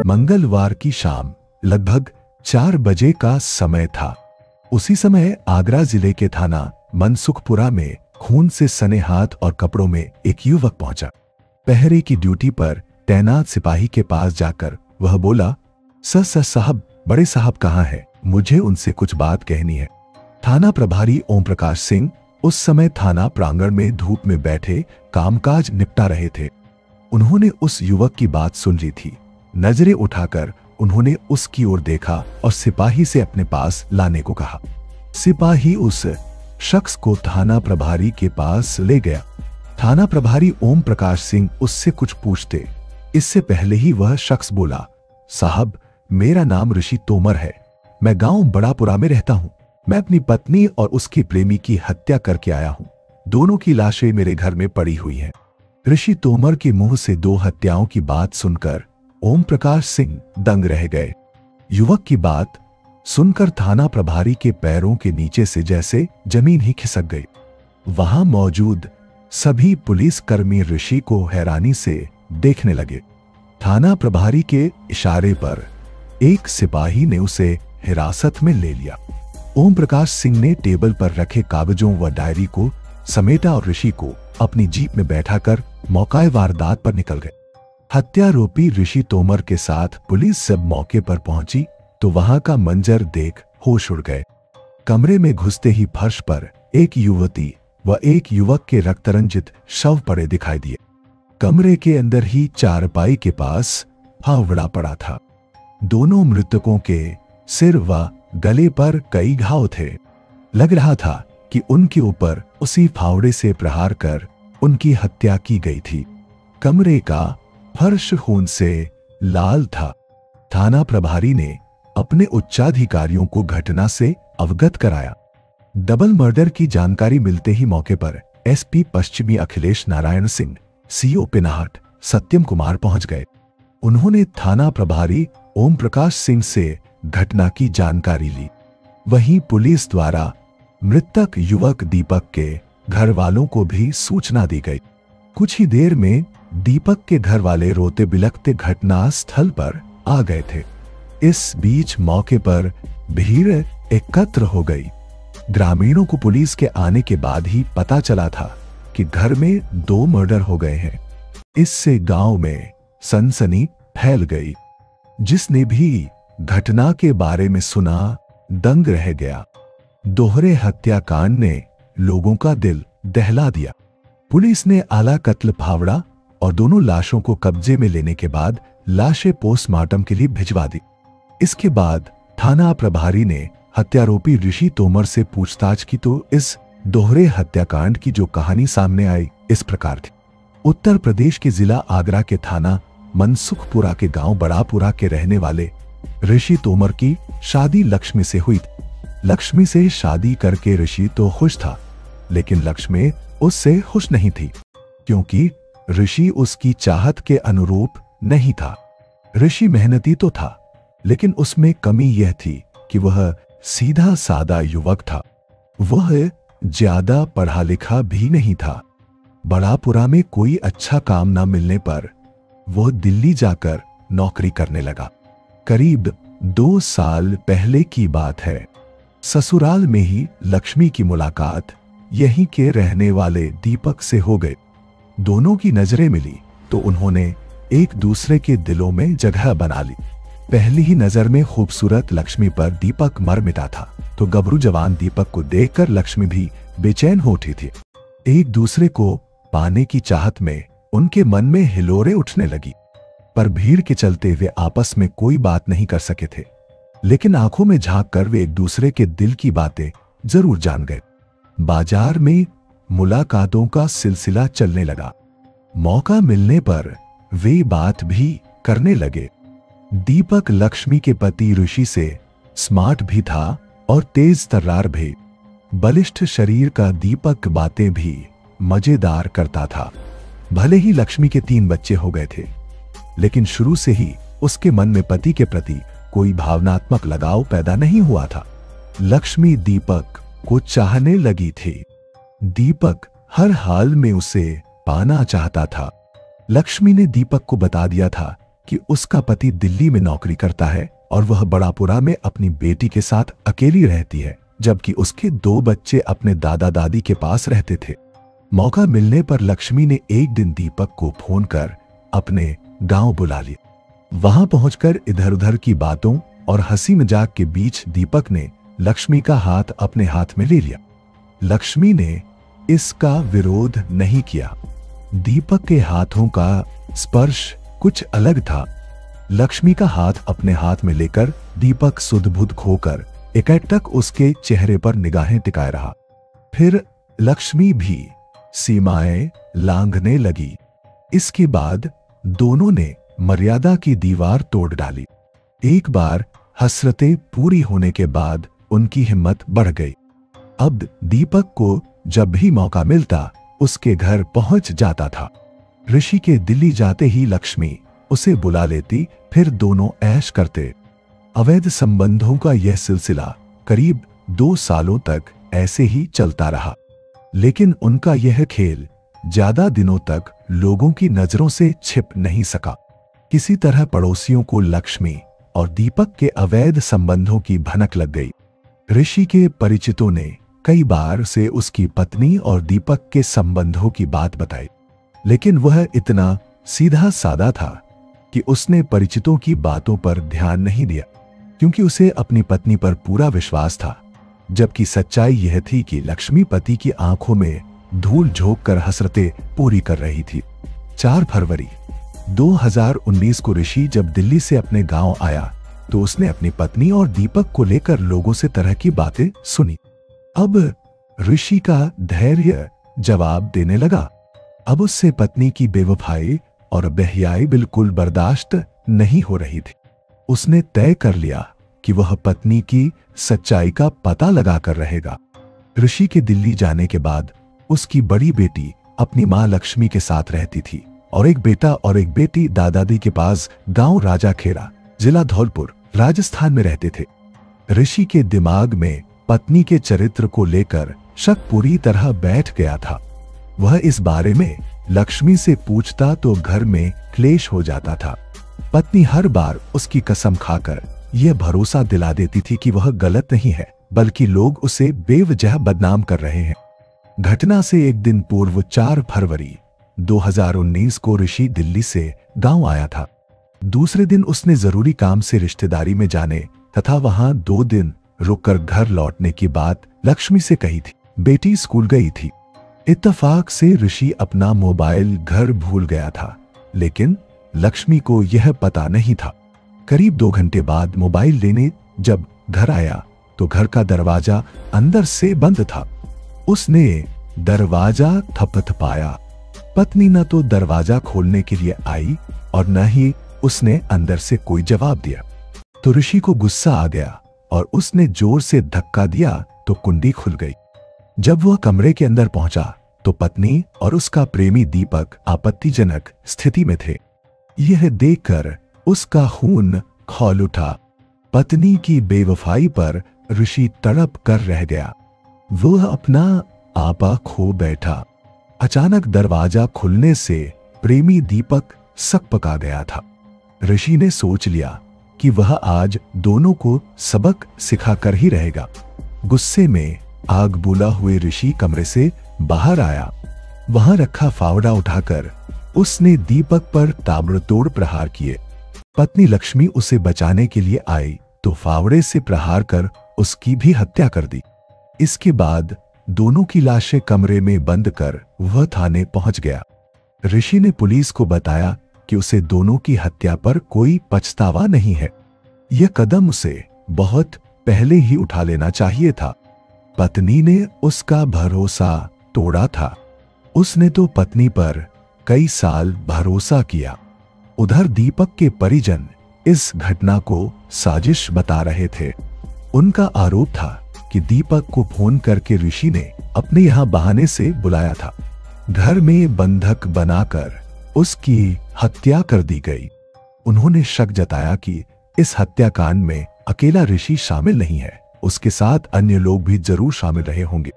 मंगलवार की शाम लगभग 4 बजे का समय था। उसी समय आगरा जिले के थाना मनसुखपुरा में खून से सने हाथ और कपड़ों में एक युवक पहुंचा। पहरे की ड्यूटी पर तैनात सिपाही के पास जाकर वह बोला, सर साहब, बड़े साहब कहाँ हैं? मुझे उनसे कुछ बात कहनी है। थाना प्रभारी ओम प्रकाश सिंह उस समय थाना प्रांगण में धूप में बैठे कामकाज निपटा रहे थे। उन्होंने उस युवक की बात सुन ली थी। नजरें उठाकर उन्होंने उसकी ओर देखा और सिपाही से अपने पास लाने को कहा। सिपाही उस शख्स को थाना प्रभारी के पास ले गया। थाना प्रभारी ओम प्रकाश सिंह उससे कुछ पूछते इससे पहले ही वह शख्स बोला, साहब, मेरा नाम ऋषि तोमर है। मैं गांव बड़ापुरा में रहता हूं। मैं अपनी पत्नी और उसकी प्रेमी की हत्या करके आया हूं। दोनों की लाशें मेरे घर में पड़ी हुई हैं। ऋषि तोमर के मुंह से 2 हत्याओं की बात सुनकर ओम प्रकाश सिंह दंग रह गए। युवक की बात सुनकर थाना प्रभारी के पैरों के नीचे से जैसे जमीन ही खिसक गई। वहां मौजूद सभी पुलिसकर्मी ऋषि को हैरानी से देखने लगे। थाना प्रभारी के इशारे पर एक सिपाही ने उसे हिरासत में ले लिया। ओम प्रकाश सिंह ने टेबल पर रखे कागजों व डायरी को समेटा और ऋषि को अपनी जीप में बैठाकर मौके वारदात पर निकल गए। हत्यारोपी ऋषि तोमर के साथ पुलिस जब मौके पर पहुंची तो वहां का मंजर देख होश उड़ गए। कमरे में घुसते ही फर्श पर एक युवती व एक युवक के रक्तरंजित शव पड़े दिखाई दिए। कमरे के अंदर ही चारपाई के पास फावड़ा पड़ा था। दोनों मृतकों के सिर व गले पर कई घाव थे। लग रहा था कि उनके ऊपर उसी फावड़े से प्रहार कर उनकी हत्या की गई थी। कमरे का फर्श खून से लाल था। थाना प्रभारी ने अपने उच्चाधिकारियों को घटना से अवगत कराया। डबल मर्डर की जानकारी मिलते ही मौके पर एसपी पश्चिमी अखिलेश नारायण सिंह, सीओ पिनाहट सत्यम कुमार पहुंच गए। उन्होंने थाना प्रभारी ओम प्रकाश सिंह से घटना की जानकारी ली। वहीं पुलिस द्वारा मृतक युवक दीपक के घर वालों को भी सूचना दी गई। कुछ ही देर में दीपक के घर वाले रोते बिलखते घटना स्थल पर आ गए थे। इस बीच मौके पर भीड़ एकत्र हो गई। ग्रामीणों को पुलिस के आने के बाद ही पता चला था कि घर में 2 मर्डर हो गए हैं। इससे गांव में सनसनी फैल गई। जिसने भी घटना के बारे में सुना दंग रह गया। दोहरे हत्याकांड ने लोगों का दिल दहला दिया। पुलिस ने आला कत्ल फावड़ा और दोनों लाशों को कब्जे में लेने के बाद लाशें पोस्टमार्टम के लिए भिजवा दी। इसके बाद थाना प्रभारी ने हत्यारोपी ऋषि तोमर से पूछताछ की तो इस दोहरे हत्याकांड की जो कहानी सामने आई इस प्रकार थी। उत्तर प्रदेश के जिला आगरा के थाना मनसुखपुरा के गांव बड़ापुरा के रहने वाले ऋषि तोमर की शादी लक्ष्मी से हुई थी। लक्ष्मी से शादी करके ऋषि तो खुश था, लेकिन लक्ष्मी उससे खुश नहीं थी, क्योंकि ऋषि उसकी चाहत के अनुरूप नहीं था। ऋषि मेहनती तो था, लेकिन उसमें कमी यह थी कि वह सीधा सादा युवक था। वह ज्यादा पढ़ा लिखा भी नहीं था। बड़ापुरा में कोई अच्छा काम न मिलने पर वह दिल्ली जाकर नौकरी करने लगा। करीब 2 साल पहले की बात है। ससुराल में ही लक्ष्मी की मुलाकात यहीं के रहने वाले दीपक से हो गई। दोनों की नजरें मिली तो उन्होंने एक दूसरे के दिलों में जगह बना ली। पहली ही नजर में खूबसूरत लक्ष्मी पर दीपक मर मिटा था, तो गबरू जवान दीपक को देखकर लक्ष्मी भी बेचैन हो उठी थी। एक दूसरे को पाने की चाहत में उनके मन में हिलोरे उठने लगी, पर भीड़ के चलते वे आपस में कोई बात नहीं कर सके थे। लेकिन आंखों में झांक कर वे एक दूसरे के दिल की बातें जरूर जान गए। बाजार में मुलाकातों का सिलसिला चलने लगा। मौका मिलने पर वे बात भी करने लगे। दीपक लक्ष्मी के पति ऋषि से स्मार्ट भी था और तेज तर्रार भी। बलिष्ठ शरीर का दीपक बातें भी मजेदार करता था। भले ही लक्ष्मी के 3 बच्चे हो गए थे, लेकिन शुरू से ही उसके मन में पति के प्रति कोई भावनात्मक लगाव पैदा नहीं हुआ था। लक्ष्मी दीपक को चाहने लगी थी। दीपक हर हाल में उसे पाना चाहता था। लक्ष्मी ने दीपक को बता दिया था कि उसका पति दिल्ली में नौकरी करता है और वह बड़ापुरा में अपनी बेटी के साथ अकेली रहती है, जबकि उसके 2 बच्चे अपने दादा दादी के पास रहते थे। मौका मिलने पर लक्ष्मी ने एक दिन दीपक को फोन कर अपने गांव बुला लिया। वहां पहुंचकर इधर उधर की बातों और हंसी मजाक के बीच दीपक ने लक्ष्मी का हाथ अपने हाथ में ले लिया। लक्ष्मी ने इसका विरोध नहीं किया। दीपक के हाथों का स्पर्श कुछ अलग था। लक्ष्मी का हाथ अपने हाथ में लेकर दीपक सुध-बुध खोकर एकटक उसके चेहरे पर निगाहें टिकाए रहा। फिर लक्ष्मी भी सीमाएं लांघने लगी। इसके बाद दोनों ने मर्यादा की दीवार तोड़ डाली। एक बार हसरतें पूरी होने के बाद उनकी हिम्मत बढ़ गई। अब दीपक को जब भी मौका मिलता उसके घर पहुंच जाता था। ऋषि के दिल्ली जाते ही लक्ष्मी उसे बुला लेती, फिर दोनों ऐश करते। अवैध संबंधों का यह सिलसिला करीब 2 सालों तक ऐसे ही चलता रहा, लेकिन उनका यह खेल ज्यादा दिनों तक लोगों की नजरों से छिप नहीं सका। किसी तरह पड़ोसियों को लक्ष्मी और दीपक के अवैध संबंधों की भनक लग गई। ऋषि के परिचितों ने कई बार उसे उसकी पत्नी और दीपक के संबंधों की बात बताई, लेकिन वह इतना सीधा साधा था कि उसने परिचितों की बातों पर ध्यान नहीं दिया, क्योंकि उसे अपनी पत्नी पर पूरा विश्वास था। जबकि सच्चाई यह थी कि लक्ष्मी पति की आंखों में धूल झोंक कर हसरतें पूरी कर रही थी। 4 फरवरी 2019 को ऋषि जब दिल्ली से अपने गांव आया तो उसने अपनी पत्नी और दीपक को लेकर लोगों से तरह की बातें सुनी। अब ऋषि का धैर्य जवाब देने लगा। अब उससे पत्नी की बेवफाई और बेहयाई बिल्कुल बर्दाश्त नहीं हो रही थी। उसने तय कर लिया कि वह पत्नी की सच्चाई का पता लगाकर रहेगा। ऋषि के दिल्ली जाने के बाद उसकी बड़ी बेटी अपनी मां लक्ष्मी के साथ रहती थी और एक बेटा और एक बेटी दादा दादी के पास गांव राजाखेड़ा, जिला धौलपुर, राजस्थान में रहते थे। ऋषि के दिमाग में पत्नी के चरित्र को लेकर शक पूरी तरह बैठ गया था। वह इस बारे में लक्ष्मी से पूछता तो घर में क्लेश हो जाता था। पत्नी हर बार उसकी कसम खाकर यह भरोसा दिला देती थी कि वह गलत नहीं है, बल्कि लोग उसे बेवजह बदनाम कर रहे हैं। घटना से एक दिन पूर्व 4 फरवरी 2019 को ऋषि दिल्ली से गांव आया था। दूसरे दिन उसने जरूरी काम से रिश्तेदारी में जाने तथा वहां 2 दिन रुककर घर लौटने की बात लक्ष्मी से कही थी। बेटी स्कूल गई थी। इत्तेफाक से ऋषि अपना मोबाइल घर भूल गया था, लेकिन लक्ष्मी को यह पता नहीं था। करीब 2 घंटे बाद मोबाइल लेने जब घर आया तो घर का दरवाजा अंदर से बंद था। उसने दरवाजा थपथपाया। पत्नी न तो दरवाजा खोलने के लिए आई और न ही उसने अंदर से कोई जवाब दिया। तो ऋषि को गुस्सा आ गया और उसने जोर से धक्का दिया तो कुंडी खुल गई। जब वह कमरे के अंदर पहुंचा तो पत्नी और उसका प्रेमी दीपक आपत्तिजनक स्थिति में थे। यह देखकर उसका खून खौल उठा। पत्नी की बेवफाई पर ऋषि तड़प कर रह गया। वह अपना आपा खो बैठा। अचानक दरवाजा खुलने से प्रेमी दीपक सकपका गया था। ऋषि ने सोच लिया कि वह आज दोनों को सबक सिखाकर ही रहेगा। गुस्से में आग बुला हुए ऋषि कमरे से बाहर आया। वहां रखा फावड़ा उठाकर उसने दीपक पर ताबड़तोड़ प्रहार किए। पत्नी लक्ष्मी उसे बचाने के लिए आई तो फावड़े से प्रहार कर उसकी भी हत्या कर दी। इसके बाद दोनों की लाशें कमरे में बंद कर वह थाने पहुंच गया। ऋषि ने पुलिस को बताया कि उसे दोनों की हत्या पर कोई पछतावा नहीं है। यह कदम उसे बहुत पहले ही उठा लेना चाहिए था। पत्नी ने उसका भरोसा तोड़ा था। उसने तो पत्नी पर कई साल भरोसा किया। उधर दीपक के परिजन इस घटना को साजिश बता रहे थे। उनका आरोप था कि दीपक को फोन करके ऋषि ने अपने यहां बहाने से बुलाया था। घर में बंधक बनाकर उसकी हत्या कर दी गई। उन्होंने शक जताया कि इस हत्याकांड में अकेला ऋषि शामिल नहीं है, उसके साथ अन्य लोग भी जरूर शामिल रहे होंगे।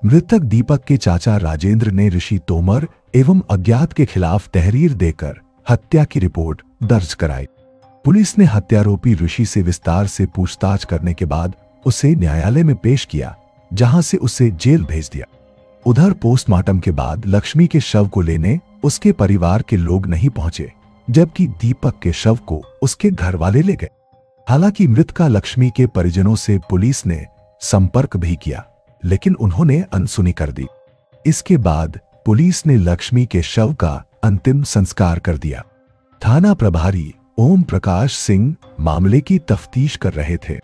मृतक दीपक के चाचा राजेंद्र ने ऋषि तोमर एवं अज्ञात के खिलाफ तहरीर देकर हत्या की रिपोर्ट दर्ज कराई। पुलिस ने हत्यारोपी ऋषि से विस्तार से पूछताछ करने के बाद उसे न्यायालय में पेश किया, जहां से उसे जेल भेज दिया। उधर पोस्टमार्टम के बाद लक्ष्मी के शव को लेने उसके परिवार के लोग नहीं पहुंचे, जबकि दीपक के शव को उसके घर वाले ले गए। हालांकि मृतका लक्ष्मी के परिजनों से पुलिस ने संपर्क भी किया, लेकिन उन्होंने अनसुनी कर दी। इसके बाद पुलिस ने लक्ष्मी के शव का अंतिम संस्कार कर दिया। थाना प्रभारी ओम प्रकाश सिंह मामले की तफ्तीश कर रहे थे।